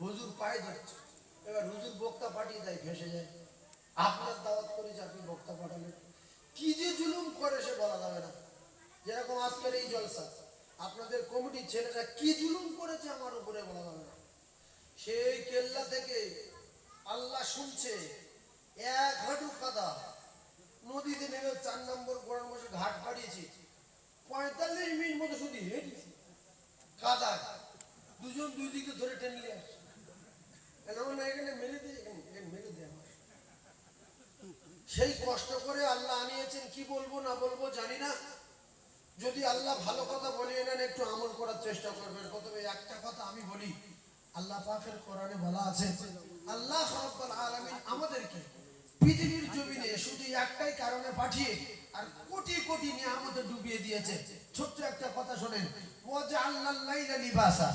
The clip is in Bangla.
হুজুর পায়ে ধরছে, এবার হুজুর বক্তা পাঠিয়ে দেয়, ভেসে যায়। আপনার দাওয়াত করেছে, আপনি বক্তা পাঠালেন, কি যে জুলুম করে সে বলা যাবে না। যেরকম আজকের এই জলসা, আপনাদের কমিটির ছেলেরা কি জুলুম করেছে আমার উপরে বলা যাবে না। সেই কেল্লা থেকে আল্লাহ শুনছে, এক হাঁটু কাদা নদীতে নেমে 4 নম্বর গড়ার বসে ঘাট পাড়িয়েছি, 45 মিনিট মতো শুধু হেঁটেছি কাদা, দুজন দুই দিকে ধরে টেনে নিয়ে আসে, এখানে মেরে দিয়ে এখানে মেরে দেয়। সেই কষ্ট করে আল্লাহ আনিয়েছেন, কি বলবো না বলবো জানি না। যদি আল্লাহ ভালো কথা বলিয়ে নেন, একটু আমল করার চেষ্টা করবেন। প্রথমে একটা কথা আমি বলি, আল্লাহ পাকের কোরআনে বলা আছে, আল্লাহ রাব্বুল আলামিন আমাদেরকে পৃথিবীর জমিনে শুধু একটাই কারণে পাঠিয়ে আর কোটি কোটি নিয়ামতে ডুবিয়ে দিয়েছে। ছোট্ট একটা কথা শোনেন, ওয়া জাআলনাল লাইলা লিবাসা।